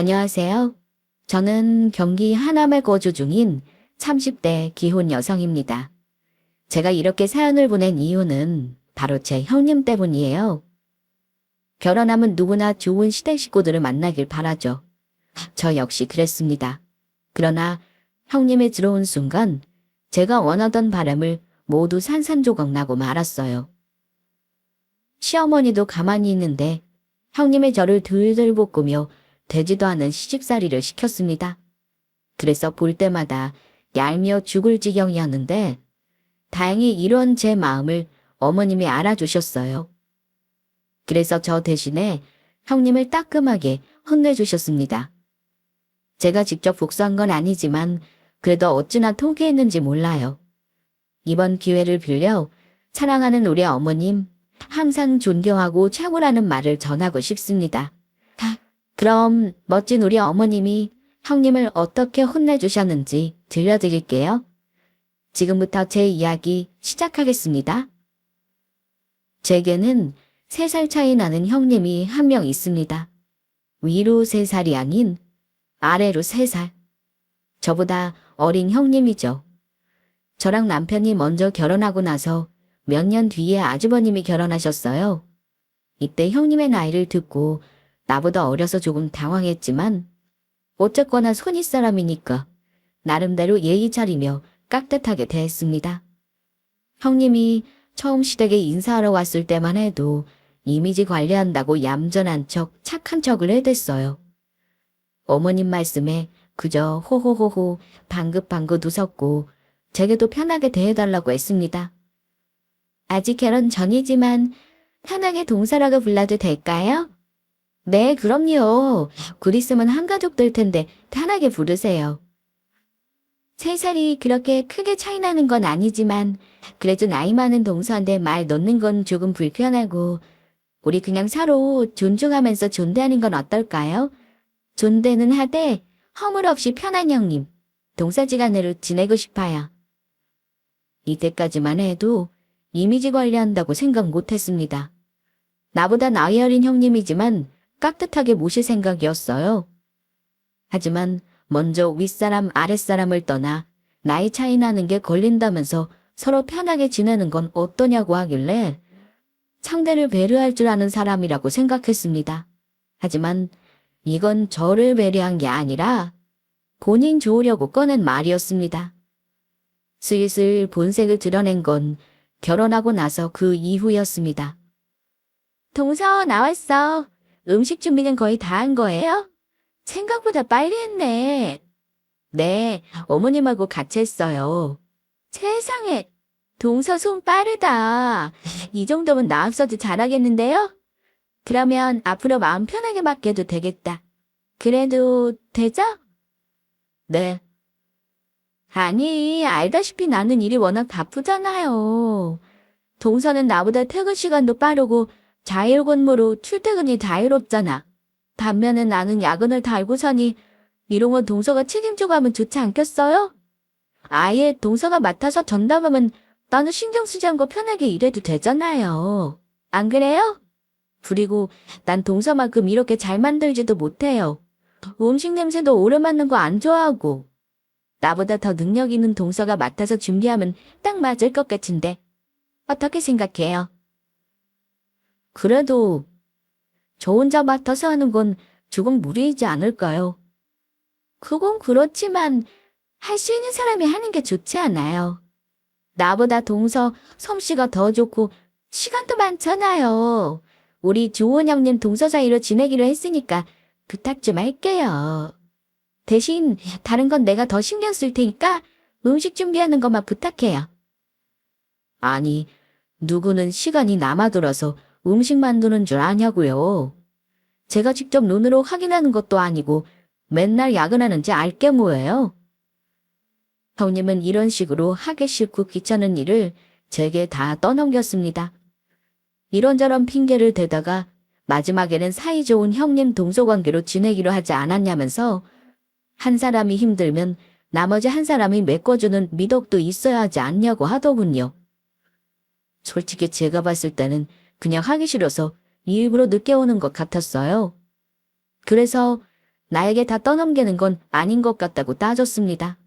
안녕하세요. 저는 경기 하남에 거주 중인 30대 기혼 여성입니다. 제가 이렇게 사연을 보낸 이유는 바로 제 형님 때문이에요. 결혼하면 누구나 좋은 시댁 식구들을 만나길 바라죠. 저 역시 그랬습니다. 그러나 형님이 들어온 순간 제가 원하던 바람을 모두 산산조각 나고 말았어요. 시어머니도 가만히 있는데 형님이 저를 들들 볶으며 되지도 않은 시집살이를 시켰습니다. 그래서 볼 때마다 얄미워 죽을 지경이었는데 다행히 이런 제 마음을 어머님이 알아주셨어요. 그래서 저 대신에 형님을 따끔하게 혼내주셨습니다. 제가 직접 복수한 건 아니지만 그래도 어찌나 통쾌했는지 몰라요. 이번 기회를 빌려 사랑하는 우리 어머님 항상 존경하고 최고라는 말을 전하고 싶습니다. 그럼 멋진 우리 어머님이 형님을 어떻게 혼내주셨는지 들려드릴게요. 지금부터 제 이야기 시작하겠습니다. 제게는 3살 차이 나는 형님이 한 명 있습니다. 위로 3살이 아닌 아래로 3살. 저보다 어린 형님이죠. 저랑 남편이 먼저 결혼하고 나서 몇 년 뒤에 아주버님이 결혼하셨어요. 이때 형님의 나이를 듣고 나보다 어려서 조금 당황했지만 어쨌거나 손윗사람이니까 나름대로 예의 차리며 깍듯하게 대했습니다. 형님이 처음 시댁에 인사하러 왔을 때만 해도 이미지 관리한다고 얌전한 척, 착한 척을 해댔어요. 어머님 말씀에 그저 호호호호 방긋방긋 웃었고 제게도 편하게 대해달라고 했습니다. 아직 결혼 전이지만 편하게 동서라고 불러도 될까요? 네, 그럼요. 곧 있으면 한가족 될 텐데 편하게 부르세요. 3살이 그렇게 크게 차이 나는 건 아니지만 그래도 나이 많은 동서한테 말 놓는 건 조금 불편하고 우리 그냥 서로 존중하면서 존대하는 건 어떨까요? 존대는 하되 허물 없이 편한 형님, 동서지간으로 지내고 싶어요. 이때까지만 해도 이미지 관리한다고 생각 못했습니다. 나보다 나이 어린 형님이지만 깍듯하게 모실 생각이었어요. 하지만 먼저 윗사람 아랫사람을 떠나 나이 차이 나는 게 걸린다면서 서로 편하게 지내는 건 어떠냐고 하길래 상대를 배려할 줄 아는 사람이라고 생각했습니다. 하지만 이건 저를 배려한 게 아니라 본인 좋으려고 꺼낸 말이었습니다. 슬슬 본색을 드러낸 건 결혼하고 나서 그 이후였습니다. 동서 나왔어. 음식 준비는 거의 다 한 거예요? 생각보다 빨리 했네. 네, 어머님하고 같이 했어요. 세상에, 동서 손 빠르다. 이 정도면 나 앞서도 잘하겠는데요? 그러면 앞으로 마음 편하게 맡겨도 되겠다. 그래도 되죠? 네. 아니, 알다시피 나는 일이 워낙 바쁘잖아요. 동서는 나보다 퇴근 시간도 빠르고 자율근무로 출퇴근이 자유롭잖아. 반면에 나는 야근을 달고 사니 이런 건 동서가 책임지고 하면 좋지 않겠어요? 아예 동서가 맡아서 전담하면 나는 신경 쓰지 않고 편하게 일해도 되잖아요. 안 그래요? 그리고 난 동서만큼 이렇게 잘 만들지도 못해요. 음식 냄새도 오래 맡는 거 안 좋아하고. 나보다 더 능력 있는 동서가 맡아서 준비하면 딱 맞을 것 같은데. 어떻게 생각해요? 그래도 저 혼자 맡아서 하는 건 조금 무리이지 않을까요? 그건 그렇지만 할 수 있는 사람이 하는 게 좋지 않아요. 나보다 동서, 솜씨가 더 좋고 시간도 많잖아요. 우리 조은 형님 동서 사이로 지내기로 했으니까 부탁 좀 할게요. 대신 다른 건 내가 더 신경 쓸 테니까 음식 준비하는 것만 부탁해요. 아니, 누구는 시간이 남아돌아서 음식 만드는 줄 아냐고요. 제가 직접 눈으로 확인하는 것도 아니고 맨날 야근하는지 알게 뭐예요. 형님은 이런 식으로 하기 싫고 귀찮은 일을 제게 다 떠넘겼습니다. 이런저런 핑계를 대다가 마지막에는 사이좋은 형님 동서관계로 지내기로 하지 않았냐면서 한 사람이 힘들면 나머지 한 사람이 메꿔주는 미덕도 있어야 하지 않냐고 하더군요. 솔직히 제가 봤을 때는 그냥 하기 싫어서 일부러 늦게 오는 것 같았어요. 그래서 나에게 다 떠넘기는 건 아닌 것 같다고 따졌습니다.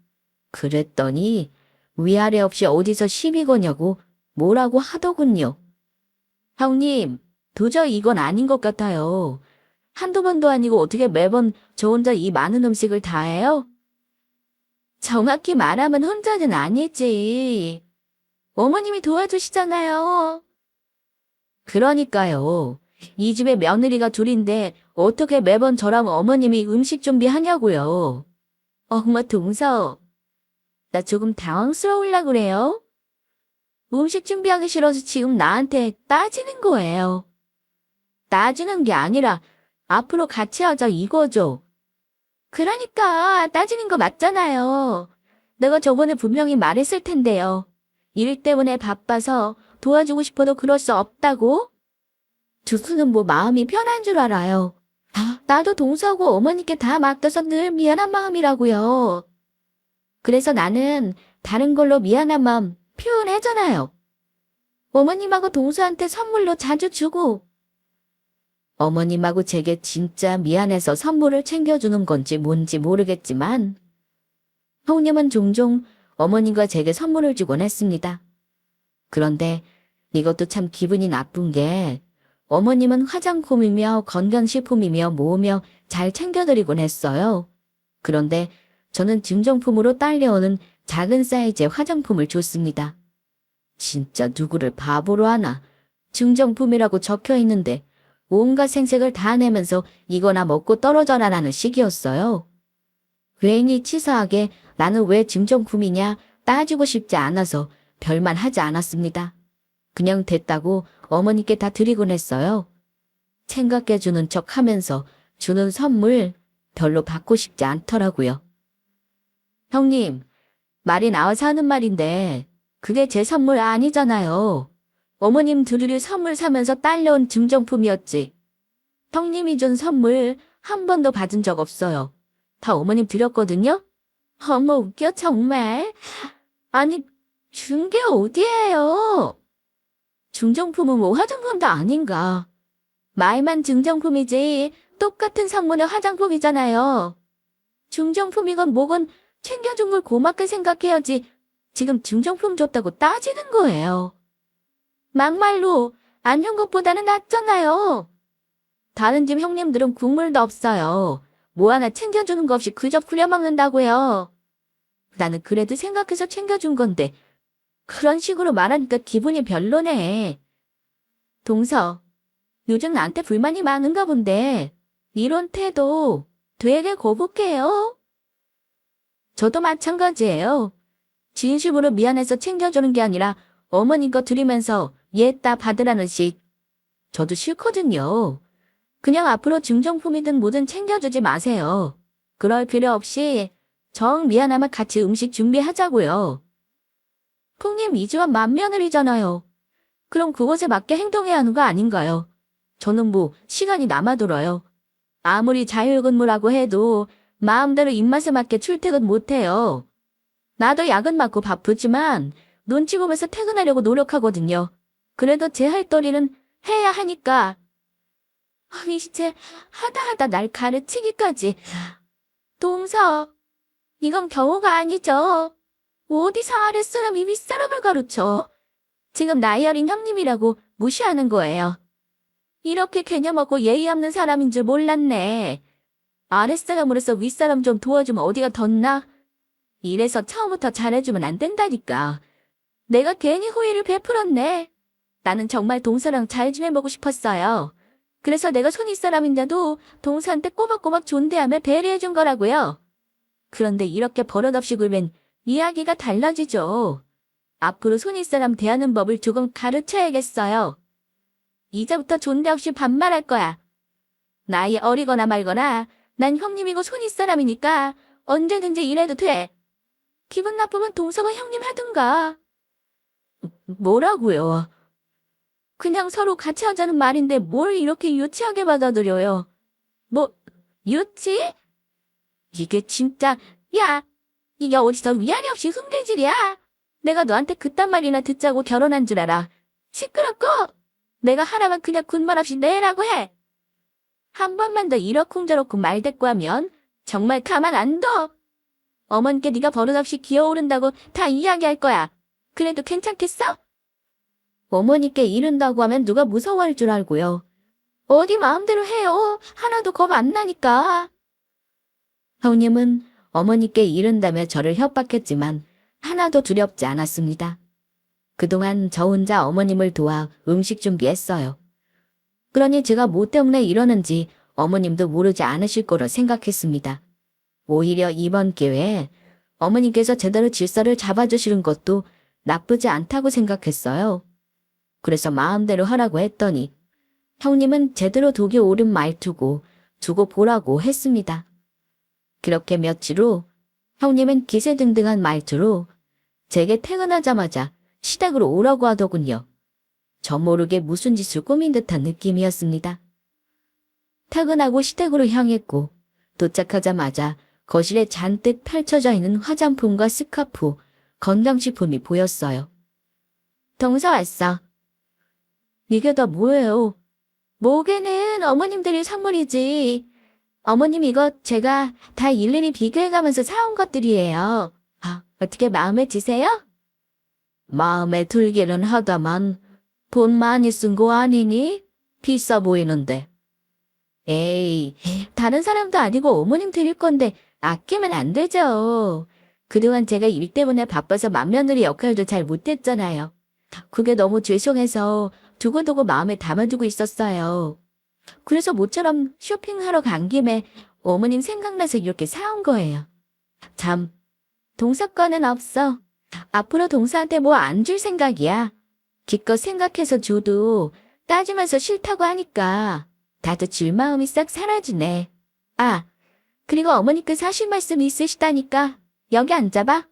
그랬더니 위아래 없이 어디서 시비 거냐고 뭐라고 하더군요. 형님, 도저히 이건 아닌 것 같아요. 한두 번도 아니고 어떻게 매번 저 혼자 이 많은 음식을 다 해요? 정확히 말하면 혼자는 아니지. 어머님이 도와주시잖아요. 그러니까요. 이 집에 며느리가 둘인데 어떻게 매번 저랑 어머님이 음식 준비하냐고요. 엄마 동서, 나 조금 당황스러울라 그래요. 음식 준비하기 싫어서 지금 나한테 따지는 거예요. 따지는 게 아니라 앞으로 같이 하자 이거죠. 그러니까 따지는 거 맞잖아요. 내가 저번에 분명히 말했을 텐데요. 일 때문에 바빠서 도와주고 싶어도 그럴 수 없다고? 주수는 뭐 마음이 편한 줄 알아요. 나도 동서하고 어머니께 다 맡겨서 늘 미안한 마음이라고요. 그래서 나는 다른 걸로 미안한 마음 표현하잖아요. 어머님하고 동서한테 선물로 자주 주고 어머님하고 제게 진짜 미안해서 선물을 챙겨주는 건지 뭔지 모르겠지만 형님은 종종 어머님과 제게 선물을 주곤 했습니다. 그런데 이것도 참 기분이 나쁜 게 어머님은 화장품이며 건강식품이며 뭐며 잘 챙겨드리곤 했어요. 그런데 저는 증정품으로 딸려오는 작은 사이즈의 화장품을 줬습니다. 진짜 누구를 바보로 하나. 증정품이라고 적혀 있는데 온갖 생색을 다 내면서 이거나 먹고 떨어져라라는 식이었어요. 괜히 치사하게 나는 왜 증정품이냐 따지고 싶지 않아서 별말 하지 않았습니다. 그냥 됐다고 어머니께 다 드리곤 했어요. 생각해주는 척 하면서 주는 선물 별로 받고 싶지 않더라고요. 형님, 말이 나와서 하는 말인데 그게 제 선물 아니잖아요. 어머님 드릴 선물 사면서 딸려온 증정품이었지. 형님이 준 선물 한 번도 받은 적 없어요. 다 어머님 드렸거든요? 어머 웃겨 정말. 아니 준 게 어디예요? 증정품은 뭐 화장품도 아닌가. 말만 증정품이지 똑같은 성분의 화장품이잖아요. 증정품이건 뭐건 챙겨준 걸 고맙게 생각해야지. 지금 증정품 줬다고 따지는 거예요. 막말로 안 준 것보다는 낫잖아요. 다른 집 형님들은 국물도 없어요. 뭐 하나 챙겨주는 거 없이 그저 부려먹는다고요. 나는 그래도 생각해서 챙겨준 건데 그런 식으로 말하니까 기분이 별로네. 동서, 요즘 나한테 불만이 많은가 본데 이런 태도 되게 거북해요. 저도 마찬가지예요. 진심으로 미안해서 챙겨주는 게 아니라 어머님 거 드리면서 얘따 받으라는 식. 저도 싫거든요. 그냥 앞으로 증정품이든 뭐든 챙겨주지 마세요. 그럴 필요 없이 정 미안하면 같이 음식 준비하자고요. 형님 이 집안 맏며느리잖아요. 그럼 그것에 맞게 행동해야 하는 거 아닌가요? 저는 뭐 시간이 남아돌아요. 아무리 자율근무라고 해도 마음대로 입맛에 맞게 출퇴근 못해요. 나도 야근 맞고 바쁘지만 눈치 보면서 퇴근하려고 노력하거든요. 그래도 제 할 도리는 해야 하니까. 이제 하다 날 가르치기까지. 동서, 이건 경우가 아니죠. 어디서 아랫사람이 윗사람을 가르쳐. 지금 나이 어린 형님이라고 무시하는 거예요. 이렇게 개념 없고 예의 없는 사람인 줄 몰랐네. 아랫사람으로서 윗사람 좀 도와주면 어디가 덧나? 이래서 처음부터 잘해주면 안 된다니까. 내가 괜히 호의를 베풀었네. 나는 정말 동서랑 잘 지내보고 싶었어요. 그래서 내가 손윗사람인데도 동서한테 꼬박꼬박 존대하며 배려해준 거라고요. 그런데 이렇게 버릇없이 굴면 이야기가 달라지죠. 앞으로 손윗사람 대하는 법을 조금 가르쳐야겠어요. 이제부터 존대 없이 반말할 거야. 나이 어리거나 말거나 난 형님이고 손윗사람이니까 언제든지 이래도 돼. 기분 나쁘면 동서가 형님 하든가. 뭐라고요? 그냥 서로 같이 하자는 말인데 뭘 이렇게 유치하게 받아들여요. 뭐, 유치? 이게 진짜, 야, 이게 어디서 위안이 없이 흠들질이야? 내가 너한테 그딴 말이나 듣자고 결혼한 줄 알아. 시끄럽고! 내가 하라면 그냥 군말 없이 내라고 해. 한 번만 더 이러쿵저러쿵 말대꾸하면 정말 가만 안 둬. 어머니께 네가 버릇없이 기어오른다고 다 이야기할 거야. 그래도 괜찮겠어? 어머니께 이른다고 하면 누가 무서워할 줄 알고요. 어디 마음대로 해요. 하나도 겁 안 나니까. 형님은 어머니께 이른다며 저를 협박했지만 하나도 두렵지 않았습니다. 그동안 저 혼자 어머님을 도와 음식 준비했어요. 그러니 제가 뭐 때문에 이러는지 어머님도 모르지 않으실 거로 생각했습니다. 오히려 이번 기회에 어머니께서 제대로 질서를 잡아주시는 것도 나쁘지 않다고 생각했어요. 그래서 마음대로 하라고 했더니 형님은 제대로 독이 오른 말투고 두고 보라고 했습니다. 그렇게 며칠 후 형님은 기세등등한 말투로 제게 퇴근하자마자 시댁으로 오라고 하더군요. 저 모르게 무슨 짓을 꾸민 듯한 느낌이었습니다. 퇴근하고 시댁으로 향했고 도착하자마자 거실에 잔뜩 펼쳐져 있는 화장품과 스카프, 건강식품이 보였어요. 동서 왔어. 이게 다 뭐예요? 뭐게는 어머님 드릴 선물이지. 어머님 이거 제가 다 일일이 비교해가면서 사온 것들이에요. 아, 어떻게 마음에 드세요? 마음에 들기는 하다만 돈 많이 쓴 거 아니니? 비싸 보이는데. 에이, 다른 사람도 아니고 어머님 드릴 건데 아끼면 안 되죠. 그동안 제가 일 때문에 바빠서 맏며느리 역할도 잘 못했잖아요. 그게 너무 죄송해서 두고두고 마음에 담아두고 있었어요. 그래서 모처럼 쇼핑하러 간 김에 어머님 생각나서 이렇게 사온 거예요. 참, 동서 거는 없어. 앞으로 동서한테 뭐 안 줄 생각이야. 기껏 생각해서 줘도 따지면서 싫다고 하니까 나도 줄 마음이 싹 사라지네. 아, 그리고 어머니께 사실 말씀 있으시다니까 여기 앉아봐.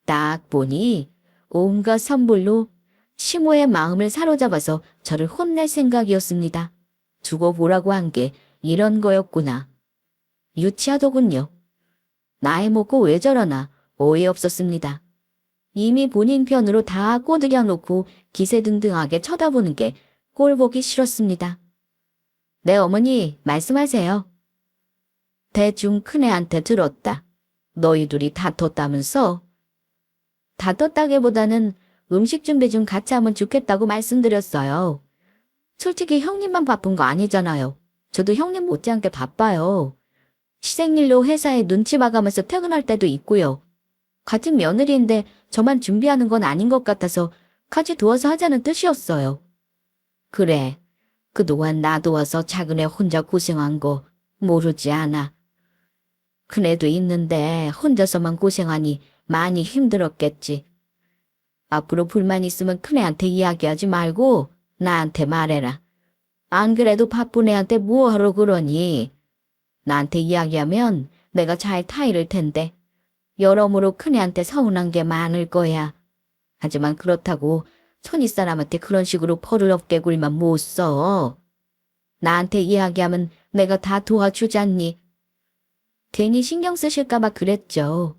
딱 보니 온갖 선물로 시모의 마음을 사로잡아서 저를 혼낼 생각이었습니다. 두고 보라고 한 게 이런 거였구나. 유치하더군요. 나이 먹고 왜 저러나 어이없었습니다. 이미 본인 편으로 다 꼬드겨 놓고 기세등등하게 쳐다보는 게 꼴보기 싫었습니다. 네 어머니 말씀하세요. 대충 큰애한테 들었다. 너희 둘이 다퉜다면서? 다퉜다기보다는 음식 준비 좀 같이 하면 좋겠다고 말씀드렸어요. 솔직히 형님만 바쁜 거 아니잖아요. 저도 형님 못지않게 바빠요. 시댁일로 회사에 눈치 봐가면서 퇴근할 때도 있고요. 같은 며느리인데 저만 준비하는 건 아닌 것 같아서 같이 도와서 하자는 뜻이었어요. 그래, 그동안 나 도와서 작은애 혼자 고생한 거 모르지 않아. 큰애도 있는데 혼자서만 고생하니 많이 힘들었겠지. 앞으로 불만 있으면 큰애한테 이야기하지 말고 나한테 말해라. 안 그래도 바쁜 애한테 뭐하러 그러니? 나한테 이야기하면 내가 잘 타이를 텐데 여러모로 큰애한테 서운한 게 많을 거야. 하지만 그렇다고 손윗사람한테 그런 식으로 벌을 없게 굴만 못 써. 나한테 이야기하면 내가 다 도와주잖니. 괜히 신경 쓰실까봐 그랬죠.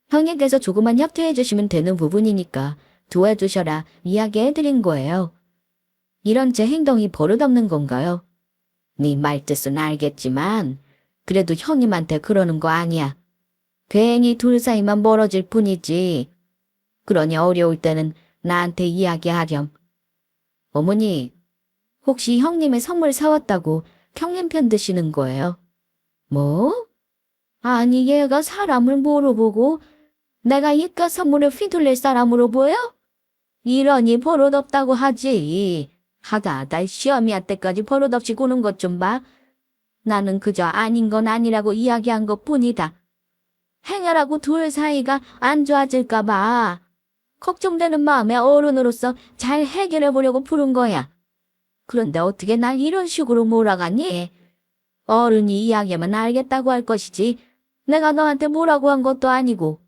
형님께서 조금만 협조해 주시면 되는 부분이니까 도와주셔라 이야기해드린 거예요. 이런 제 행동이 버릇없는 건가요? 네 말뜻은 알겠지만 그래도 형님한테 그러는 거 아니야. 괜히 둘 사이만 멀어질 뿐이지. 그러니 어려울 때는 나한테 이야기하렴. 어머니, 혹시 형님의 선물 사왔다고 형님 편 드시는 거예요? 뭐? 아니 얘가 사람을 뭐로 보고 내가 이깟 선물을 휘둘릴 사람으로 보여? 이러니 버릇없다고 하지. 하다 시어미야 때까지 버릇없이 구는 것 좀 봐. 나는 그저 아닌 건 아니라고 이야기한 것 뿐이다. 행여라고 둘 사이가 안 좋아질까 봐. 걱정되는 마음에 어른으로서 잘 해결해 보려고 부른 거야. 그런데 어떻게 날 이런 식으로 몰아가니? 어른이 이야기하면 알겠다고 할 것이지. 내가 너한테 뭐라고 한 것도 아니고.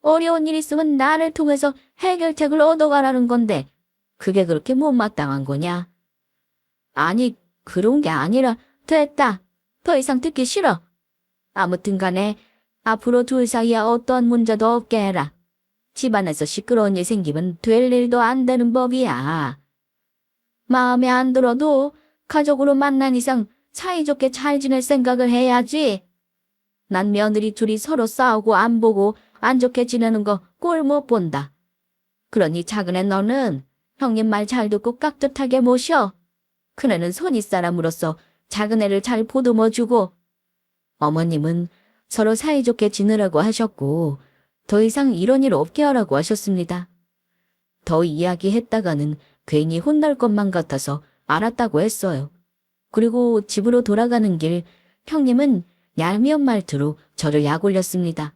어려운 일 있으면 나를 통해서 해결책을 얻어가라는 건데 그게 그렇게 못마땅한 거냐? 아니 그런 게 아니라 됐다. 더 이상 듣기 싫어. 아무튼 간에 앞으로 둘 사이에 어떠한 문제도 없게 해라. 집안에서 시끄러운 일 생기면 될 일도 안 되는 법이야. 마음에 안 들어도 가족으로 만난 이상 사이좋게 잘 지낼 생각을 해야지. 난 며느리 둘이 서로 싸우고 안 보고 안 좋게 지내는 거 꼴 못 본다. 그러니 작은애 너는 형님 말 잘 듣고 깍듯하게 모셔. 큰애는 손윗 사람으로서 작은애를 잘 보듬어주고. 어머님은 서로 사이좋게 지내라고 하셨고 더 이상 이런 일 없게 하라고 하셨습니다. 더 이야기했다가는 괜히 혼날 것만 같아서 알았다고 했어요. 그리고 집으로 돌아가는 길 형님은 얄미운 말투로 저를 약올렸습니다.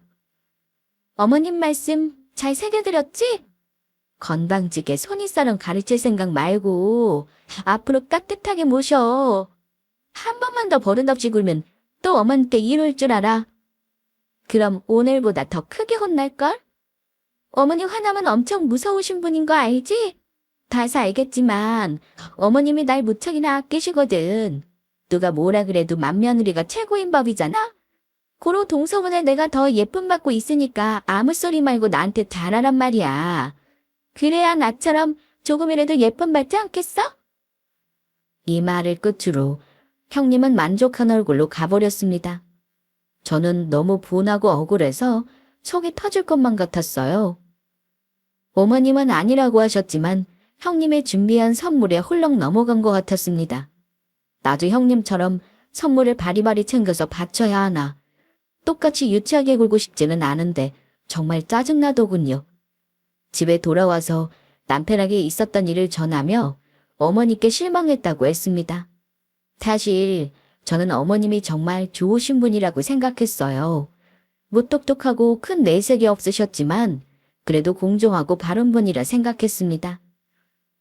어머님 말씀 잘 새겨드렸지? 건방지게 손윗사람 가르칠 생각 말고 앞으로 깍듯하게 모셔. 한 번만 더 버릇없이 굴면 또 어머님께 이럴 줄 알아. 그럼 오늘보다 더 크게 혼날걸? 어머니 화나면 엄청 무서우신 분인 거 알지? 다 알겠지만 어머님이 날 무척이나 아끼시거든. 누가 뭐라 그래도 맏며느리가 최고인 법이잖아? 고로 동서문에 내가 더 예쁨 받고 있으니까 아무 소리 말고 나한테 잘하란 말이야. 그래야 나처럼 조금이라도 예쁨 받지 않겠어? 이 말을 끝으로 형님은 만족한 얼굴로 가버렸습니다. 저는 너무 분하고 억울해서 속이 터질 것만 같았어요. 어머님은 아니라고 하셨지만 형님의 준비한 선물에 홀렁 넘어간 것 같았습니다. 나도 형님처럼 선물을 바리바리 챙겨서 바쳐야 하나. 똑같이 유치하게 굴고 싶지는 않은데 정말 짜증나더군요. 집에 돌아와서 남편에게 있었던 일을 전하며 어머니께 실망했다고 했습니다. 사실 저는 어머님이 정말 좋으신 분이라고 생각했어요. 무뚝뚝하고 큰 내색이 없으셨지만 그래도 공정하고 바른 분이라 생각했습니다.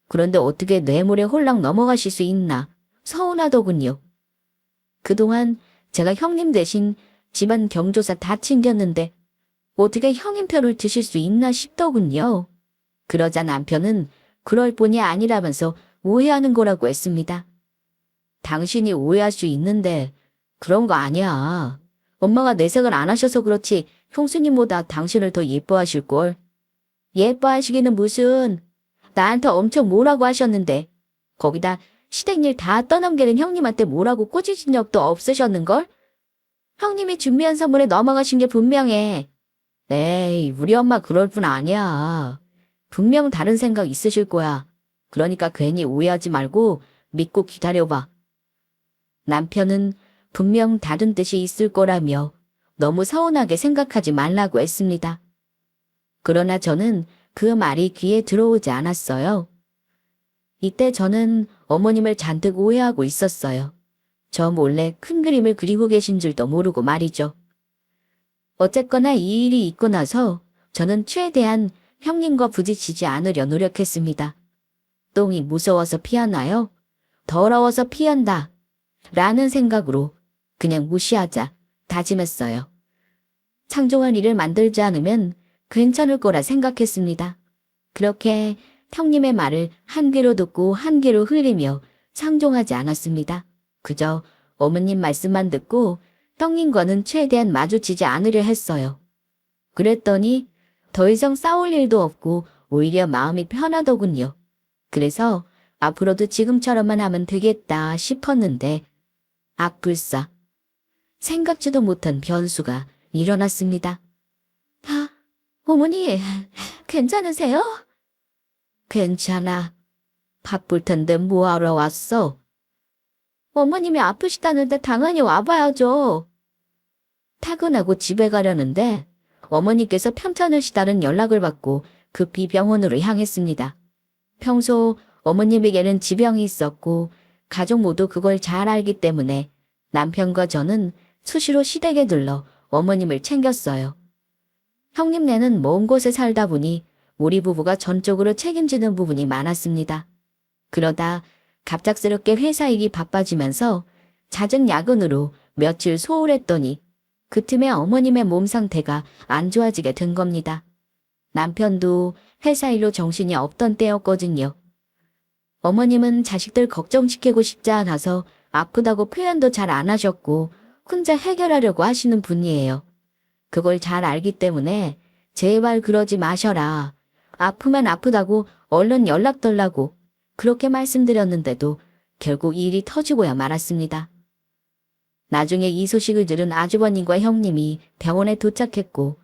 그런데 어떻게 뇌물에 홀랑 넘어가실 수 있나 서운하더군요. 그동안 제가 형님 대신 집안 경조사 다 챙겼는데 어떻게 형님 편을 드실 수 있나 싶더군요. 그러자 남편은 그럴 뿐이 아니라면서 오해하는 거라고 했습니다. 당신이 오해할 수 있는데 그런 거 아니야. 엄마가 내색을 안 하셔서 그렇지 형수님보다 당신을 더 예뻐하실걸. 예뻐하시기는 무슨. 나한테 엄청 뭐라고 하셨는데 거기다 시댁일 다 떠넘기는 형님한테 뭐라고 꼬지신 적도 없으셨는걸? 형님이 준비한 선물에 넘어가신 게 분명해. 에이, 우리 엄마 그럴 뿐 아니야. 분명 다른 생각 있으실 거야. 그러니까 괜히 오해하지 말고 믿고 기다려봐. 남편은 분명 다른 뜻이 있을 거라며 너무 서운하게 생각하지 말라고 했습니다. 그러나 저는 그 말이 귀에 들어오지 않았어요. 이때 저는 어머님을 잔뜩 오해하고 있었어요. 저 몰래 큰 그림을 그리고 계신 줄도 모르고 말이죠. 어쨌거나 이 일이 있고 나서 저는 최대한 형님과 부딪히지 않으려 노력했습니다. 똥이 무서워서 피하나요? 더러워서 피한다. 라는 생각으로 그냥 무시하자 다짐했어요. 창조한 일을 만들지 않으면 괜찮을 거라 생각했습니다. 그렇게 형님의 말을 한 귀로 듣고 한 귀로 흘리며 상종하지 않았습니다. 그저 어머님 말씀만 듣고 형님과는 최대한 마주치지 않으려 했어요. 그랬더니 더 이상 싸울 일도 없고 오히려 마음이 편하더군요. 그래서 앞으로도 지금처럼만 하면 되겠다 싶었는데 악불사 생각지도 못한 변수가 일어났습니다. 아, 어머니 괜찮으세요? 괜찮아. 바쁠 텐데 뭐하러 왔어? 어머님이 아프시다는데 당연히 와봐야죠. 퇴근하고 집에 가려는데 어머니께서 편찮으시다는 연락을 받고 급히 병원으로 향했습니다. 평소 어머님에게는 지병이 있었고 가족 모두 그걸 잘 알기 때문에 남편과 저는 수시로 시댁에 들러 어머님을 챙겼어요. 형님네는 먼 곳에 살다 보니 우리 부부가 전적으로 책임지는 부분이 많았습니다. 그러다 갑작스럽게 회사 일이 바빠지면서 잦은 야근으로 며칠 소홀했더니 그 틈에 어머님의 몸 상태가 안 좋아지게 된 겁니다. 남편도 회사 일로 정신이 없던 때였거든요. 어머님은 자식들 걱정시키고 싶지 않아서 아프다고 표현도 잘 안 하셨고 혼자 해결하려고 하시는 분이에요. 그걸 잘 알기 때문에 제발 그러지 마셔라. 아프면 아프다고 얼른 연락 달라고 그렇게 말씀드렸는데도 결국 일이 터지고야 말았습니다. 나중에 이 소식을 들은 아주버님과 형님이 병원에 도착했고,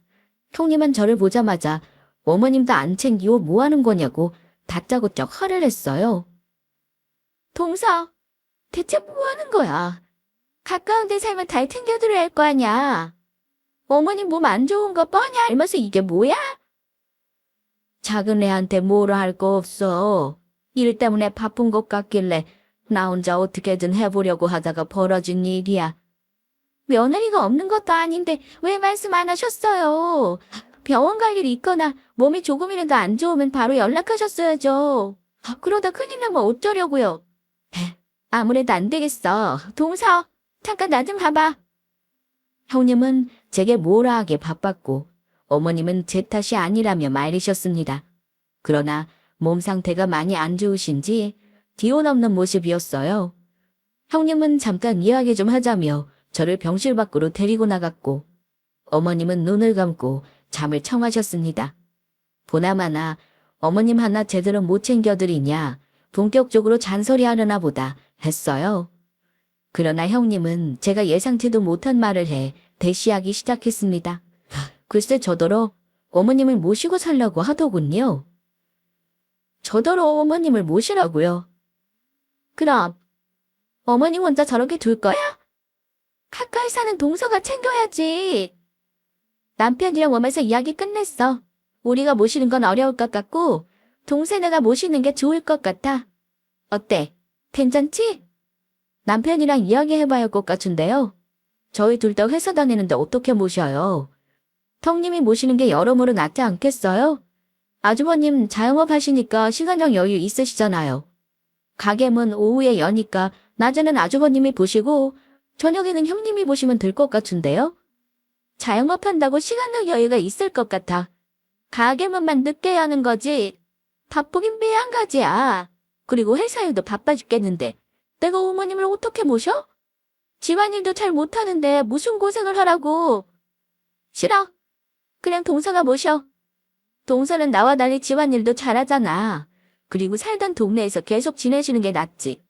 형님은 저를 보자마자 어머님도 안 챙기고 뭐 하는 거냐고 다짜고짜 화를 냈어요. 동서, 대체 뭐 하는 거야? 가까운 데 살면 다 챙겨드려야 할 거 아냐? 어머님 몸 안 좋은 거 뻔히 알면서 이게 뭐야? 작은 애한테 뭐라 할 거 없어. 일 때문에 바쁜 것 같길래 나 혼자 어떻게든 해보려고 하다가 벌어진 일이야. 며느리가 없는 것도 아닌데 왜 말씀 안 하셨어요? 병원 갈 일이 있거나 몸이 조금이라도 안 좋으면 바로 연락하셨어야죠. 그러다 큰일 나면 어쩌려고요? 아무래도 안 되겠어. 동서, 잠깐 나 좀 봐봐. 형님은 제게 뭐라 하게 바빴고 어머님은 제 탓이 아니라며 말리셨습니다. 그러나 몸 상태가 많이 안 좋으신지 뒤오넘는 모습이었어요. 형님은 잠깐 이야기 좀 하자며 저를 병실 밖으로 데리고 나갔고 어머님은 눈을 감고 잠을 청하셨습니다. 보나마나 어머님 하나 제대로 못 챙겨드리냐 본격적으로 잔소리하려나 보다 했어요. 그러나 형님은 제가 예상치도 못한 말을 해 대시하기 시작했습니다. 글쎄 저더러 어머님을 모시고 살라고 하더군요. 저더러 어머님을 모시라고요. 그럼 어머님 혼자 저렇게 둘 거야? 가까이 사는 동서가 챙겨야지. 남편이랑 오면서 이야기 끝냈어. 우리가 모시는 건 어려울 것 같고 동생네가 모시는 게 좋을 것 같아. 어때? 괜찮지? 남편이랑 이야기해봐야 할 것 같은데요. 저희 둘 다 회사 다니는데 어떻게 모셔요? 형님이 모시는 게 여러모로 낫지 않겠어요? 아주버님 자영업 하시니까 시간적 여유 있으시잖아요. 가게문 오후에 여니까 낮에는 아주버님이 보시고 저녁에는 형님이 보시면 될 것 같은데요? 자영업 한다고 시간적 여유가 있을 것 같아. 가게문만 늦게 하는 거지. 바쁘긴 매한가지야. 그리고 회사 일도 바빠 죽겠는데 내가 어머님을 어떻게 모셔? 집안일도 잘 못하는데 무슨 고생을 하라고. 싫어. 그냥 동서가 모셔. 동서는 나와 달리 집안일도 잘하잖아. 그리고 살던 동네에서 계속 지내시는 게 낫지.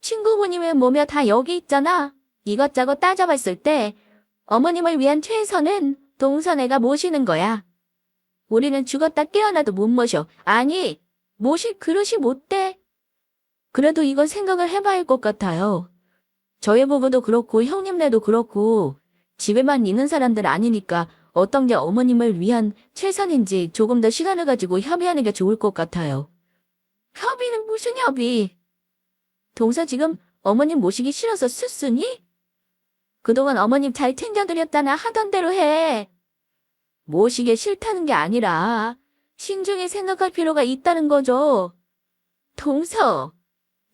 친구분이면 뭐며 다 여기 있잖아. 이것저것 따져봤을 때 어머님을 위한 최선은 동서네가 모시는 거야. 우리는 죽었다 깨어나도 못 모셔. 아니, 모실 그릇이 못 돼. 그래도 이건 생각을 해봐야 할 것 같아요. 저희 부부도 그렇고 형님네도 그렇고 집에만 있는 사람들 아니니까 어떤 게 어머님을 위한 최선인지 조금 더 시간을 가지고 협의하는 게 좋을 것 같아요. 협의는 무슨 협의? 동서 지금 어머님 모시기 싫어서 쓰쓰니? 그동안 어머님 잘 챙겨드렸다나 하던 대로 해. 모시기 싫다는 게 아니라 신중히 생각할 필요가 있다는 거죠. 동서,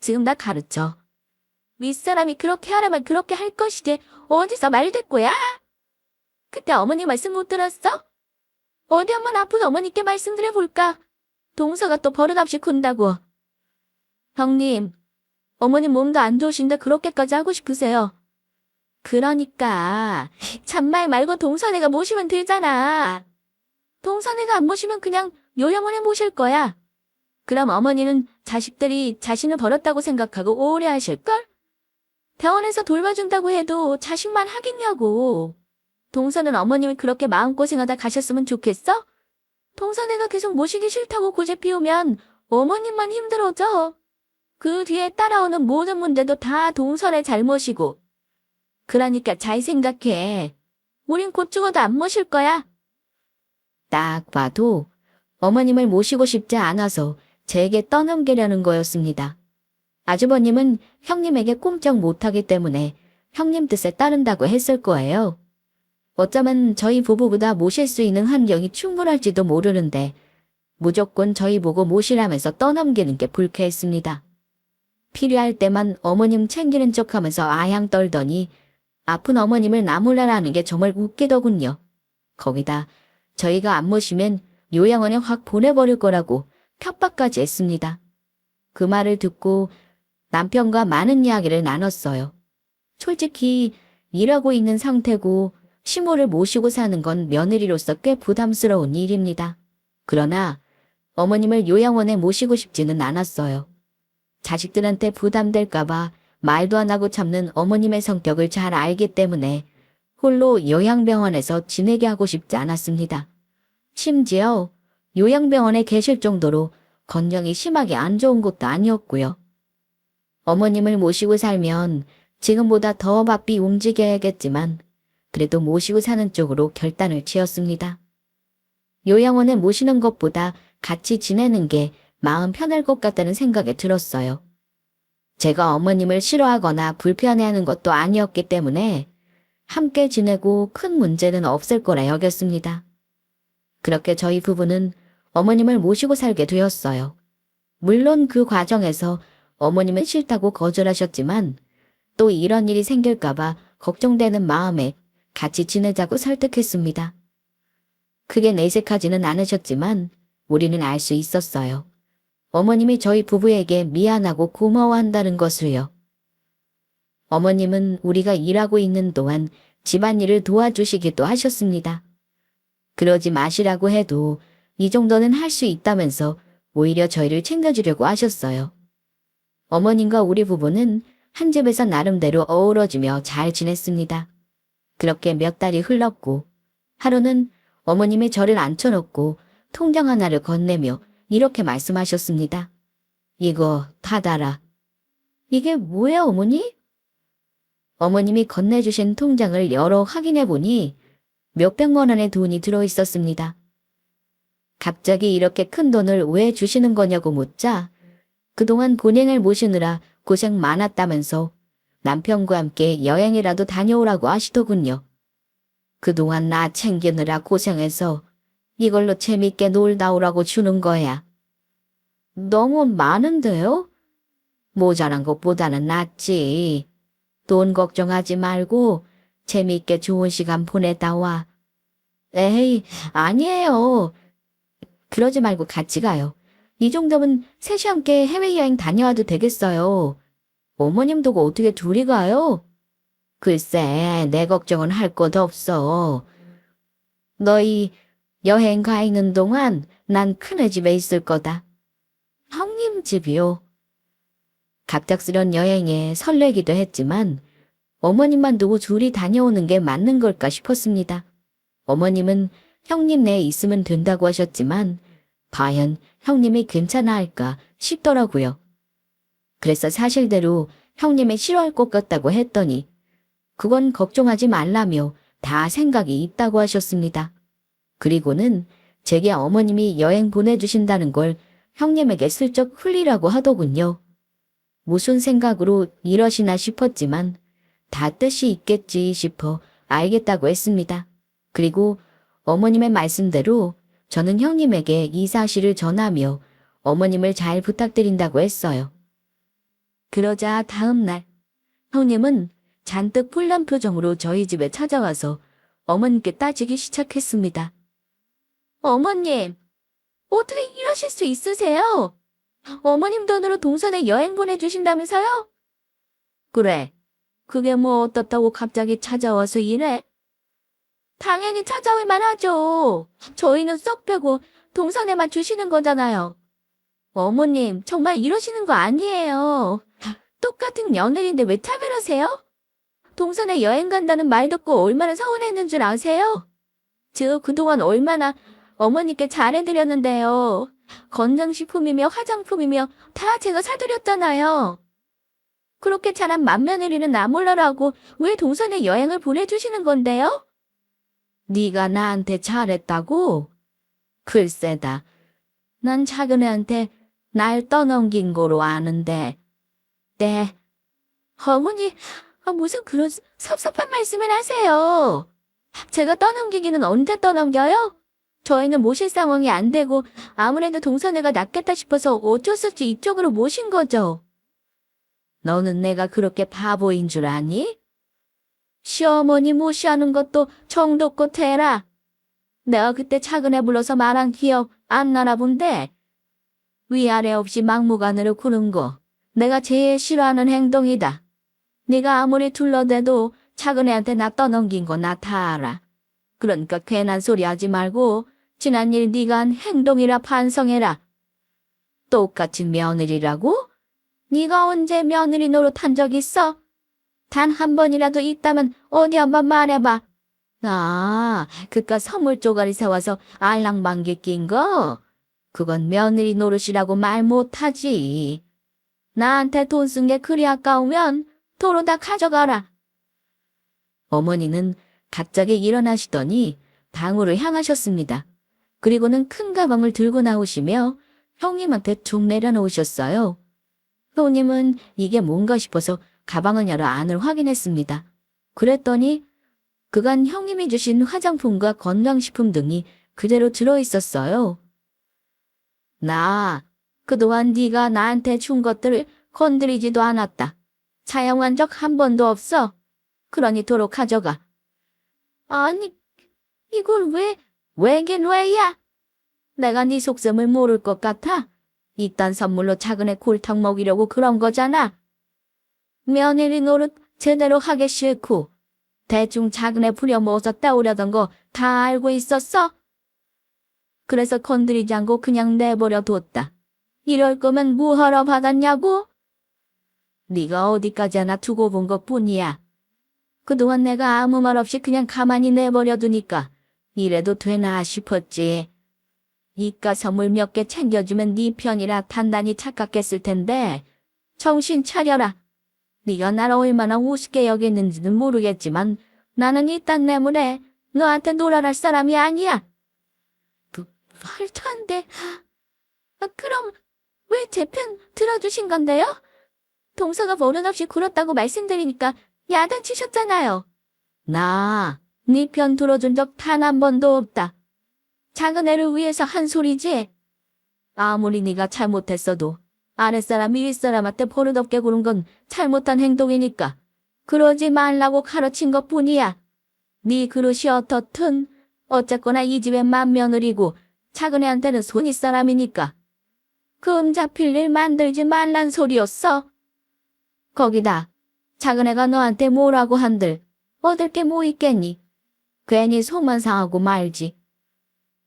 지금 나 가르쳐. 윗사람이 그렇게 하라면 그렇게 할 것이지 어디서 말대꾸야? 그때 어머니 말씀 못 들었어? 어디 한번 아픈 어머니께 말씀드려볼까? 동서가 또 버릇없이 군다고. 형님, 어머님 몸도 안 좋으신데 그렇게까지 하고 싶으세요? 그러니까 잔말 말고 동서네가 모시면 되잖아. 동서네가 안 모시면 그냥 요양원에 모실 거야. 그럼 어머니는 자식들이 자신을 버렸다고 생각하고 오래 하실걸? 병원에서 돌봐준다고 해도 자식만 하겠냐고. 동서는 어머님이 그렇게 마음고생하다 가셨으면 좋겠어? 동서네가 계속 모시기 싫다고 고집 피우면 어머님만 힘들어져. 그 뒤에 따라오는 모든 문제도 다 동서네 잘못이고. 그러니까 잘 생각해. 우린 곧 죽어도 안 모실 거야. 딱 봐도 어머님을 모시고 싶지 않아서 제게 떠넘기려는 거였습니다. 아주버님은 형님에게 꼼짝 못하기 때문에 형님 뜻에 따른다고 했을 거예요. 어쩌면 저희 부부보다 모실 수 있는 환경이 충분할지도 모르는데 무조건 저희 보고 모시라면서 떠넘기는 게 불쾌했습니다. 필요할 때만 어머님 챙기는 척하면서 아양 떨더니 아픈 어머님을 나몰라라는 게 정말 웃기더군요. 거기다 저희가 안 모시면 요양원에 확 보내버릴 거라고 협박까지 했습니다. 그 말을 듣고 남편과 많은 이야기를 나눴어요. 솔직히 일하고 있는 상태고 시모를 모시고 사는 건 며느리로서 꽤 부담스러운 일입니다. 그러나 어머님을 요양원에 모시고 싶지는 않았어요. 자식들한테 부담될까봐 말도 안 하고 참는 어머님의 성격을 잘 알기 때문에 홀로 요양병원에서 지내게 하고 싶지 않았습니다. 심지어 요양병원에 계실 정도로 건강이 심하게 안 좋은 것도 아니었고요. 어머님을 모시고 살면 지금보다 더 바삐 움직여야겠지만 그래도 모시고 사는 쪽으로 결단을 지었습니다. 요양원에 모시는 것보다 같이 지내는 게 마음 편할 것 같다는 생각이 들었어요. 제가 어머님을 싫어하거나 불편해하는 것도 아니었기 때문에 함께 지내고 큰 문제는 없을 거라 여겼습니다. 그렇게 저희 부부는 어머님을 모시고 살게 되었어요. 물론 그 과정에서 어머님은 싫다고 거절하셨지만 또 이런 일이 생길까봐 걱정되는 마음에 같이 지내자고 설득했습니다. 크게 내색하지는 않으셨지만 우리는 알 수 있었어요. 어머님이 저희 부부에게 미안하고 고마워한다는 것을요. 어머님은 우리가 일하고 있는 동안 집안일을 도와주시기도 하셨습니다. 그러지 마시라고 해도 이 정도는 할 수 있다면서 오히려 저희를 챙겨주려고 하셨어요. 어머님과 우리 부부는 한 집에서 나름대로 어우러지며 잘 지냈습니다. 그렇게 몇 달이 흘렀고 하루는 어머님이 저를 앉혀놓고 통장 하나를 건네며 이렇게 말씀하셨습니다. 이거 받아라. 이게 뭐야 어머니? 어머님이 건네주신 통장을 열어 확인해보니 몇백만 원의 돈이 들어있었습니다. 갑자기 이렇게 큰 돈을 왜 주시는 거냐고 묻자 그동안 본인을 모시느라 고생 많았다면서 남편과 함께 여행이라도 다녀오라고 하시더군요. 그동안 나 챙기느라 고생해서 이걸로 재밌게 놀다 오라고 주는 거야. 너무 많은데요? 모자란 것보다는 낫지. 돈 걱정하지 말고 재밌게 좋은 시간 보내다 와. 에이, 아니에요. 그러지 말고 같이 가요. 이 정도면 셋이 함께 해외여행 다녀와도 되겠어요. 어머님 두고 어떻게 둘이 가요? 글쎄, 내 걱정은 할 것 없어. 너희 여행 가 있는 동안 난 큰애 집에 있을 거다. 형님 집이요. 갑작스런 여행에 설레기도 했지만 어머님만 두고 둘이 다녀오는 게 맞는 걸까 싶었습니다. 어머님은 형님네 있으면 된다고 하셨지만 과연 형님이 괜찮아 할까 싶더라고요. 그래서 사실대로 형님이 싫어할 것 같다고 했더니 그건 걱정하지 말라며 다 생각이 있다고 하셨습니다. 그리고는 제게 어머님이 여행 보내주신다는 걸 형님에게 슬쩍 흘리라고 하더군요. 무슨 생각으로 이러시나 싶었지만 다 뜻이 있겠지 싶어 알겠다고 했습니다. 그리고 어머님의 말씀대로 저는 형님에게 이 사실을 전하며 어머님을 잘 부탁드린다고 했어요. 그러자 다음 날 형님은 잔뜩 풀난 표정으로 저희 집에 찾아와서 어머님께 따지기 시작했습니다. 어머님, 어떻게 이러실 수 있으세요? 어머님 돈으로 동선에 여행 보내주신다면서요? 그래, 그게 뭐 어떻다고 갑자기 찾아와서 이래? 당연히 찾아올 만하죠. 저희는 쏙 빼고 동선에만 주시는 거잖아요. 어머님, 정말 이러시는 거 아니에요. 똑같은 며느리인데 왜 차별하세요? 동선에 여행 간다는 말 듣고 얼마나 서운했는 줄 아세요? 저 그동안 얼마나 어머니께 잘해드렸는데요. 건강식품이며 화장품이며 다 제가 사드렸잖아요. 그렇게 잘한 맏며느리는 나 몰라라고 왜 동선에 여행을 보내주시는 건데요? 네가 나한테 잘했다고? 글쎄다. 난 작은애한테 날 떠넘긴 거로 아는데. 네. 어머니, 무슨 그런 섭섭한 말씀을 하세요. 제가 떠넘기기는 언제 떠넘겨요? 저희는 모실 상황이 안 되고 아무래도 동선애가 낫겠다 싶어서 어쩔 수 없이 이쪽으로 모신 거죠. 너는 내가 그렇게 바보인 줄 아니? 시어머니 무시하는 것도 정도껏 해라. 내가 그때 작은애 불러서 말한 기억 안 나나 본데 위아래 없이 막무가내로 구는 거 내가 제일 싫어하는 행동이다. 네가 아무리 둘러대도 작은애한테 나 떠넘긴 거 나 다 알아. 그러니까 괜한 소리 하지 말고 지난 일 네가 한 행동이라 반성해라. 똑같이 며느리라고? 네가 언제 며느리 노릇한 적 있어? 단 한 번이라도 있다면 어디 한번 말해봐. 그깟 선물 쪼가리 사와서 알랑방귀 낀 거? 그건 며느리 노릇이라고 말 못하지. 나한테 돈 쓴 게 그리 아까우면 도로 다 가져가라. 어머니는 갑자기 일어나시더니 방으로 향하셨습니다. 그리고는 큰 가방을 들고 나오시며 형님한테 쭉 내려놓으셨어요. 형님은 이게 뭔가 싶어서 가방을 열어 안을 확인했습니다. 그랬더니 그간 형님이 주신 화장품과 건강식품 등이 그대로 들어있었어요. 나 그동안 네가 나한테 준 것들을 건드리지도 않았다. 사용한 적 한 번도 없어. 그러니 도로 가져가. 아니, 이걸 왜긴 왜야? 내가 네 속셈을 모를 것 같아? 이딴 선물로 작은 애 골탕 먹이려고 그런 거잖아. 며느리 노릇 제대로 하기 싫고 대충 작은 애 부려먹어서 따오려던 거 다 알고 있었어? 그래서 건드리지 않고 그냥 내버려 뒀다. 이럴 거면 뭐하러 받았냐고? 네가 어디까지 하나 두고 본 것뿐이야. 그동안 내가 아무 말 없이 그냥 가만히 내버려 두니까 이래도 되나 싶었지. 이깟 선물 몇 개 챙겨주면 네 편이라 단단히 착각했을 텐데 정신 차려라. 네가 날 얼마나 우습게 여겼는지는 모르겠지만 나는 이딴 뇌물에 너한테 놀아날 사람이 아니야. 말도 안 돼. 그럼 왜 제 편 들어주신 건데요? 동서가 버릇없이 굴었다고 말씀드리니까 야단치셨잖아요. 나 네 편 들어준 적 단 한 번도 없다. 작은 애를 위해서 한 소리지. 아무리 네가 잘못했어도 아랫사람이 윗사람한테 버릇없게 구는 건 잘못한 행동이니까 그러지 말라고 가르친 것뿐이야. 네 그릇이 어떻든 어쨌거나 이 집의 맏며느리고 작은 애한테는 손윗사람이니까 금 잡힐 일 만들지 말란 소리였어. 거기다 작은 애가 너한테 뭐라고 한들 얻을 게 뭐 있겠니? 괜히 속만 상하고 말지.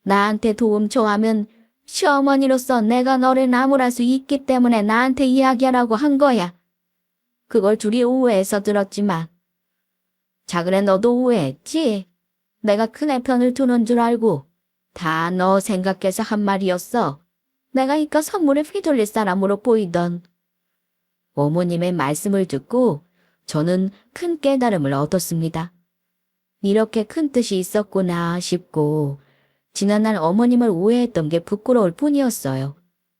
나한테 도움 청하면 시어머니로서 내가 너를 나무랄 수 있기 때문에 나한테 이야기하라고 한 거야. 그걸 둘이 오해해서 들었지만 작은 애 너도 오해했지? 내가 큰애 편을 두는 줄 알고 다 너 생각해서 한 말이었어. 내가 이깟 선물을 휘둘릴 사람으로 보이던. 어머님의 말씀을 듣고 저는 큰 깨달음을 얻었습니다. 이렇게 큰 뜻이 있었구나 싶고 지난날 어머님을 오해했던 게 부끄러울 뿐이었어요.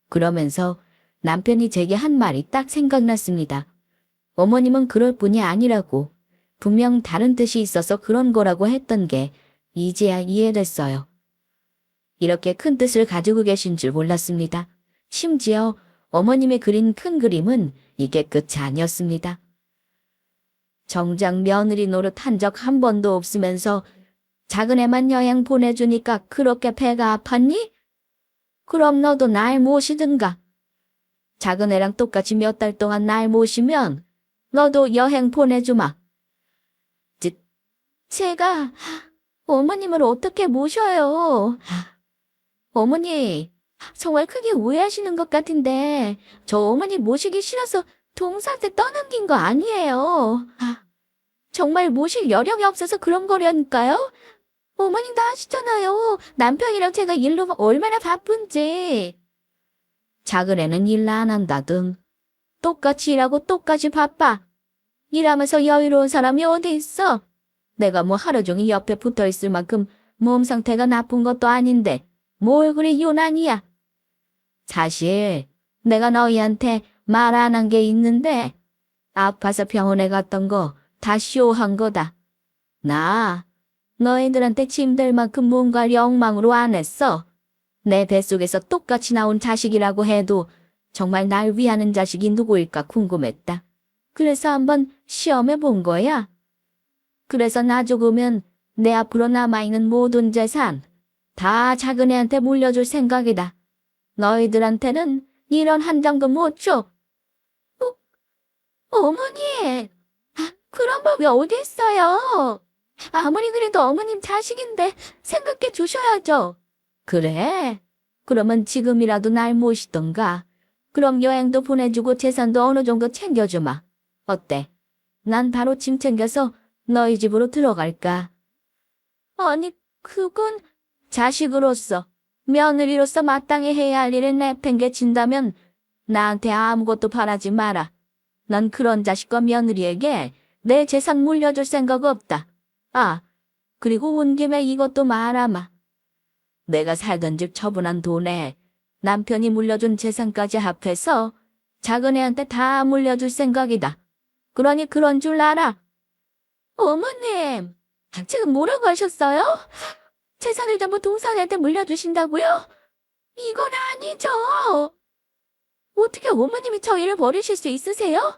그러면서 남편이 제게 한 말이 딱 생각났습니다. 어머님은 그럴 뿐이 아니라고 분명 다른 뜻이 있어서 그런 거라고 했던 게 이제야 이해됐어요. 이렇게 큰 뜻을 가지고 계신 줄 몰랐습니다. 심지어 어머님이 그린 큰 그림은 이게 끝이 아니었습니다. 정작 며느리 노릇 한 적 한 번도 없으면서 작은 애만 여행 보내주니까 그렇게 배가 아팠니? 그럼 너도 날 모시든가. 작은 애랑 똑같이 몇 달 동안 날 모시면 너도 여행 보내주마. 제가 어머님을 어떻게 모셔요? 어머니, 정말 크게 오해하시는 것 같은데 저 어머니 모시기 싫어서 동서한테 떠넘긴 거 아니에요. 정말 모실 여력이 없어서 그런 거라니까요? 어머님 다 아시잖아요. 남편이랑 제가 일로 얼마나 바쁜지. 작은 애는 일 안 한다든. 똑같이 일하고 똑같이 바빠. 일하면서 여유로운 사람이 어디 있어? 내가 뭐 하루 종일 옆에 붙어 있을 만큼 몸 상태가 나쁜 것도 아닌데 뭘 그리 유난이야. 사실 내가 너희한테 말 안 한 게 있는데 아파서 병원에 갔던 거 다 쇼한 거다. 나 너희들한테 짐될 만큼 뭔가를 엉망으로 안 했어. 내 뱃속에서 똑같이 나온 자식이라고 해도 정말 날 위하는 자식이 누구일까 궁금했다. 그래서 한번 시험해 본 거야. 그래서 나 죽으면 내 앞으로 남아있는 모든 재산 다 작은 애한테 물려줄 생각이다. 너희들한테는 이런 한 장도 못 줘. 어머니, 그런 법이 어디 있어요? 아무리 그래도 어머님 자식인데 생각해 주셔야죠. 그래? 그러면 지금이라도 날 모시던가 그럼 여행도 보내주고 재산도 어느 정도 챙겨주마. 어때? 난 바로 짐 챙겨서 너희 집으로 들어갈까? 아니, 그건 자식으로서, 며느리로서 마땅히 해야 할 일을 내팽개친다면 나한테 아무것도 바라지 마라. 난 그런 자식과 며느리에게 내 재산 물려줄 생각 없다. 아, 그리고 온 김에 이것도 말아마. 내가 살던 집 처분한 돈에 남편이 물려준 재산까지 합해서 작은 애한테 다 물려줄 생각이다. 그러니 그런 줄 알아. 어머님, 지금 뭐라고 하셨어요? 재산을 전부 동산한테 물려주신다고요? 이건 아니죠. 어떻게 어머님이 저희를 버리실 수 있으세요?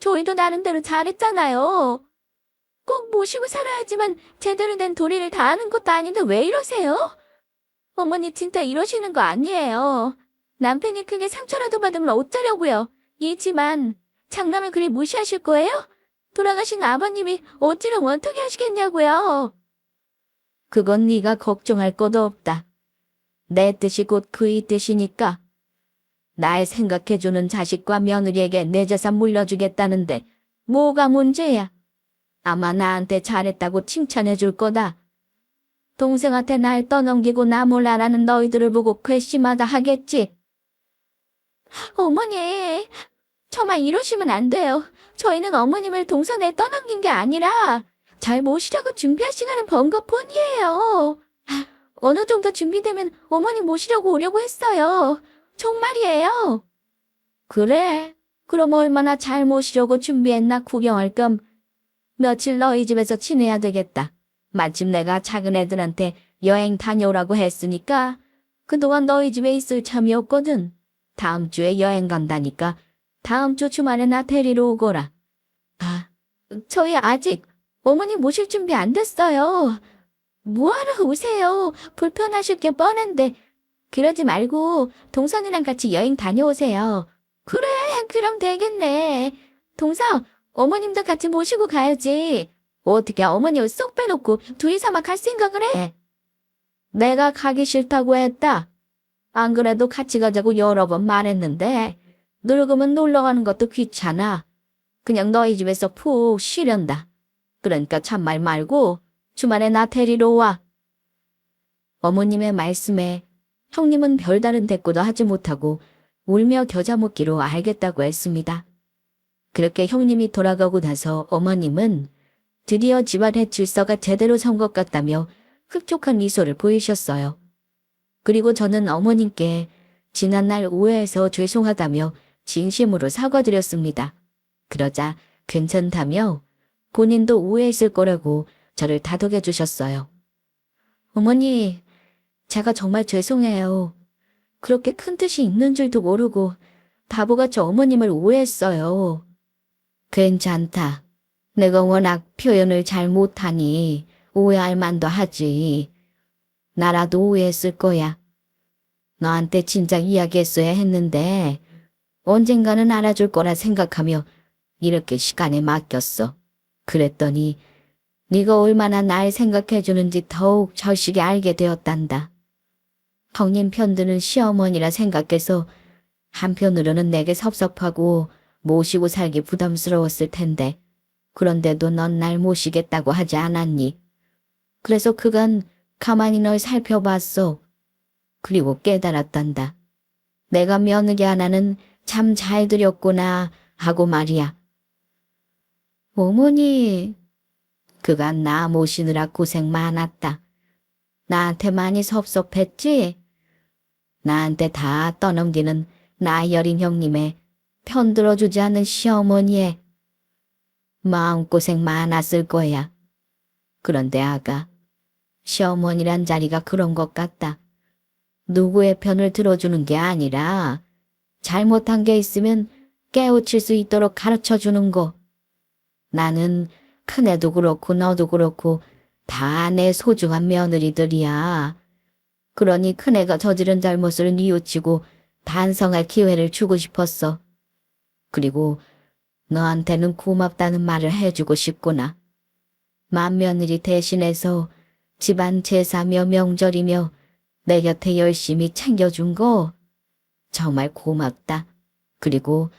저희도 나름대로 잘했잖아요. 꼭 모시고 살아야지만 제대로 된 도리를 다하는 것도 아닌데 왜 이러세요? 어머니 진짜 이러시는 거 아니에요. 남편이 크게 상처라도 받으면 어쩌려고요. 이지만 장남을 그리 무시하실 거예요? 돌아가신 아버님이 어찌를 원통이 하시겠냐고요. 그건 네가 걱정할 것도 없다. 내 뜻이 곧 그의 뜻이니까. 날 생각해주는 자식과 며느리에게 내 재산 물려주겠다는데 뭐가 문제야? 아마 나한테 잘했다고 칭찬해줄 거다. 동생한테 날 떠넘기고 나 몰라라는 너희들을 보고 괘씸하다 하겠지. 어머니, 저만 이러시면 안 돼요. 저희는 어머님을 동산에 떠넘긴 게 아니라 잘 모시려고 준비하시는 번 것뿐이에요. 어느 정도 준비되면 어머니 모시려고 오려고 했어요. 정말이에요. 그래, 그럼 얼마나 잘 모시려고 준비했나 구경할 겸 며칠 너희 집에서 지내야 되겠다. 마침 내가 작은 애들한테 여행 다녀오라고 했으니까 그동안 너희 집에 있을 참이 없거든. 다음 주에 여행 간다니까 다음 주 주말에 나 데리러 오거라. 아, 저희 아직 어머니 모실 준비 안 됐어요. 뭐하러 오세요? 불편하실 게 뻔한데. 그러지 말고 동선이랑 같이 여행 다녀오세요. 그래, 그럼 되겠네. 동서, 어머님도 같이 모시고 가야지. 어떻게 어머니를 쏙 빼놓고 둘이서만 갈 생각을 해? 내가 가기 싫다고 했다. 안 그래도 같이 가자고 여러 번 말했는데 늙으면 놀러 가는 것도 귀찮아. 그냥 너희 집에서 푹 쉬련다. 그러니까 참말 말고 주말에 나 데리러 와. 어머님의 말씀에 형님은 별다른 대꾸도 하지 못하고 울며 겨자 먹기로 알겠다고 했습니다. 그렇게 형님이 돌아가고 나서 어머님은 드디어 집안의 질서가 제대로 선 것 같다며 흡족한 미소를 보이셨어요. 그리고 저는 어머님께 지난날 오해해서 죄송하다며 진심으로 사과드렸습니다. 그러자 괜찮다며 본인도 오해했을 거라고 저를 다독여 주셨어요. 어머니, 제가 정말 죄송해요. 그렇게 큰 뜻이 있는 줄도 모르고 바보같이 어머님을 오해했어요. 괜찮다. 내가 워낙 표현을 잘 못하니 오해할 만도 하지. 나라도 오해했을 거야. 너한테 진작 이야기했어야 했는데 언젠가는 알아줄 거라 생각하며 이렇게 시간에 맡겼어. 그랬더니 네가 얼마나 날 생각해주는지 더욱 절실히 알게 되었단다. 형님 편드는 시어머니라 생각해서 한편으로는 내게 섭섭하고 모시고 살기 부담스러웠을 텐데 그런데도 넌 날 모시겠다고 하지 않았니? 그래서 그간 가만히 널 살펴봤어. 그리고 깨달았단다. 내가 며느리 하나는 참 잘 들였구나 하고 말이야. 어머니, 그간 나 모시느라 고생 많았다. 나한테 많이 섭섭했지? 나한테 다 떠넘기는 나이 어린 형님의 편들어주지 않는 시어머니의 마음고생 많았을 거야. 그런데 아가, 시어머니란 자리가 그런 것 같다. 누구의 편을 들어주는 게 아니라 잘못한 게 있으면 깨우칠 수 있도록 가르쳐주는 거. 나는 큰애도 그렇고 너도 그렇고 다 내 소중한 며느리들이야. 그러니 큰애가 저지른 잘못을 뉘우치고 반성할 기회를 주고 싶었어. 그리고 너한테는 고맙다는 말을 해주고 싶구나. 맏며느리 대신해서 집안 제사며 명절이며 내 곁에 열심히 챙겨준 거 정말 고맙다. 그리고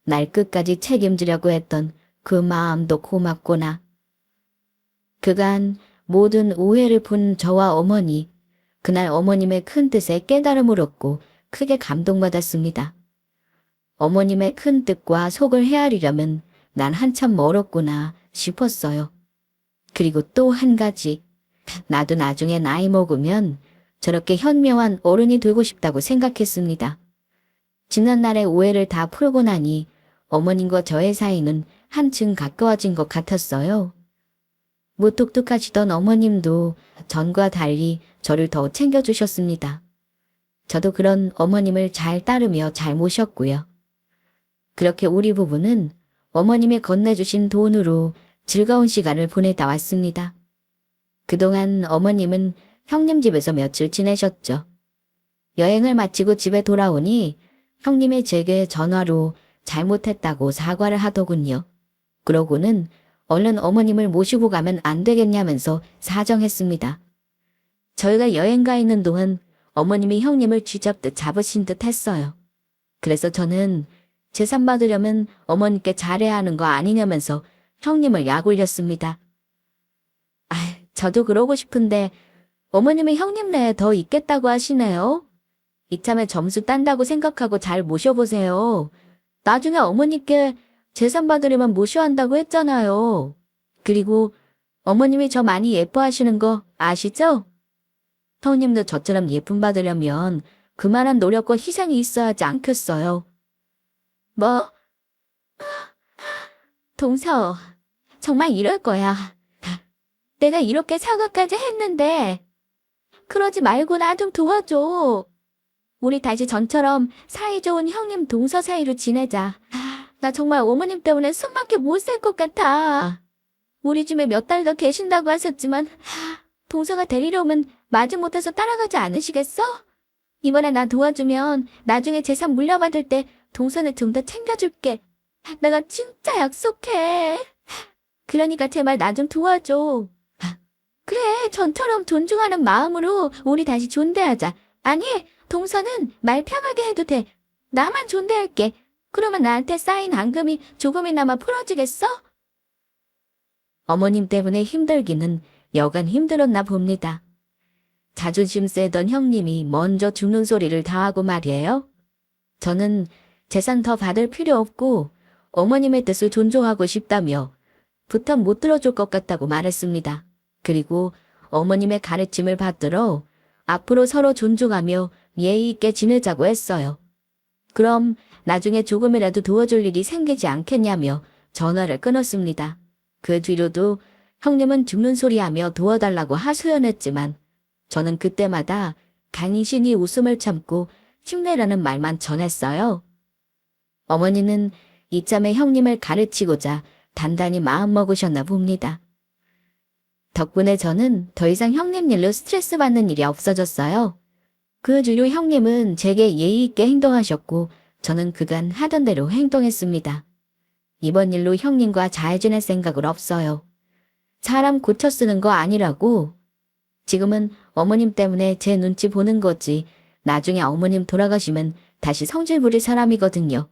날 끝까지 책임지려고 했던 그 마음도 고맙구나. 그간 모든 오해를 푼 저와 어머니, 그날 어머님의 큰 뜻에 깨달음을 얻고 크게 감동받았습니다. 어머님의 큰 뜻과 속을 헤아리려면 난 한참 멀었구나 싶었어요. 그리고 또 한 가지, 나도 나중에 나이 먹으면 저렇게 현명한 어른이 되고 싶다고 생각했습니다. 지난날의 오해를 다 풀고 나니 어머님과 저의 사이는 한층 가까워진 것 같았어요. 무뚝뚝하시던 어머님도 전과 달리 저를 더 챙겨주셨습니다. 저도 그런 어머님을 잘 따르며 잘 모셨고요. 그렇게 우리 부부는 어머님이 건네주신 돈으로 즐거운 시간을 보내다 왔습니다. 그동안 어머님은 형님 집에서 며칠 지내셨죠. 여행을 마치고 집에 돌아오니 형님이 제게 전화로 잘못했다고 사과를 하더군요. 그러고는 얼른 어머님을 모시고 가면 안 되겠냐면서 사정했습니다. 저희가 여행 가 있는 동안 어머님이 형님을 쥐잡듯 잡으신 듯 했어요. 그래서 저는 재산 받으려면 어머님께 잘해야 하는 거 아니냐면서 형님을 약올렸습니다. 저도 그러고 싶은데 어머님이 형님 내에 더 있겠다고 하시네요. 이참에 점수 딴다고 생각하고 잘 모셔보세요. 나중에 어머니께 재산 받으려면 모셔야 한다고 했잖아요. 그리고 어머님이 저 많이 예뻐하시는 거 아시죠? 형님도 저처럼 예쁨 받으려면 그만한 노력과 희생이 있어야 하지 않겠어요. 동서, 정말 이럴 거야. 내가 이렇게 사과까지 했는데 그러지 말고 나 좀 도와줘. 우리 다시 전처럼 사이좋은 형님 동서 사이로 지내자. 나 정말 어머님 때문에 숨밖에 못 살 것 같아. 우리 집에 몇 달 더 계신다고 하셨지만 동서가 데리러 오면 마지못해서 따라가지 않으시겠어? 이번에 나 도와주면 나중에 재산 물려받을 때 동서는 좀 더 챙겨줄게. 내가 진짜 약속해. 그러니까 제발 나 좀 도와줘. 그래, 전처럼 존중하는 마음으로 우리 다시 존대하자. 아니, 동서는 말 편하게 해도 돼. 나만 존대할게. 그러면 나한테 쌓인 앙금이 조금이나마 풀어지겠어? 어머님 때문에 힘들기는 여간 힘들었나 봅니다. 자존심 세던 형님이 먼저 죽는 소리를 다 하고 말이에요. 저는 재산 더 받을 필요 없고 어머님의 뜻을 존중하고 싶다며 부탁 못 들어줄 것 같다고 말했습니다. 그리고 어머님의 가르침을 받들어 앞으로 서로 존중하며 예의 있게 지내자고 했어요. 그럼 나중에 조금이라도 도와줄 일이 생기지 않겠냐며 전화를 끊었습니다. 그 뒤로도 형님은 죽는 소리하며 도와달라고 하소연했지만 저는 그때마다 간신히 웃음을 참고 힘내라는 말만 전했어요. 어머니는 이참에 형님을 가르치고자 단단히 마음먹으셨나 봅니다. 덕분에 저는 더 이상 형님 일로 스트레스 받는 일이 없어졌어요. 그 뒤로 형님은 제게 예의 있게 행동하셨고 저는 그간 하던 대로 행동했습니다. 이번 일로 형님과 잘 지낼 생각은 없어요. 사람 고쳐 쓰는 거 아니라고. 지금은 어머님 때문에 제 눈치 보는 거지 나중에 어머님 돌아가시면 다시 성질 부릴 사람이거든요.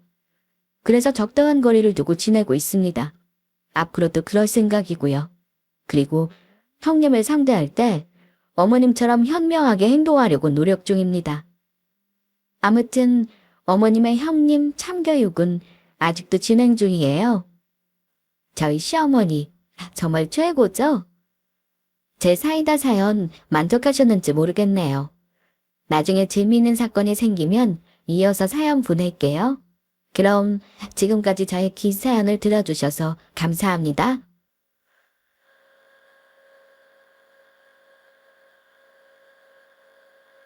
그래서 적당한 거리를 두고 지내고 있습니다. 앞으로도 그럴 생각이고요. 그리고 형님을 상대할 때 어머님처럼 현명하게 행동하려고 노력 중입니다. 아무튼 어머님의 형님 참교육은 아직도 진행 중이에요. 저희 시어머니 정말 최고죠? 제 사이다 사연 만족하셨는지 모르겠네요. 나중에 재미있는 사건이 생기면 이어서 사연 보낼게요. 그럼 지금까지 저의 긴 사연을 들어주셔서 감사합니다.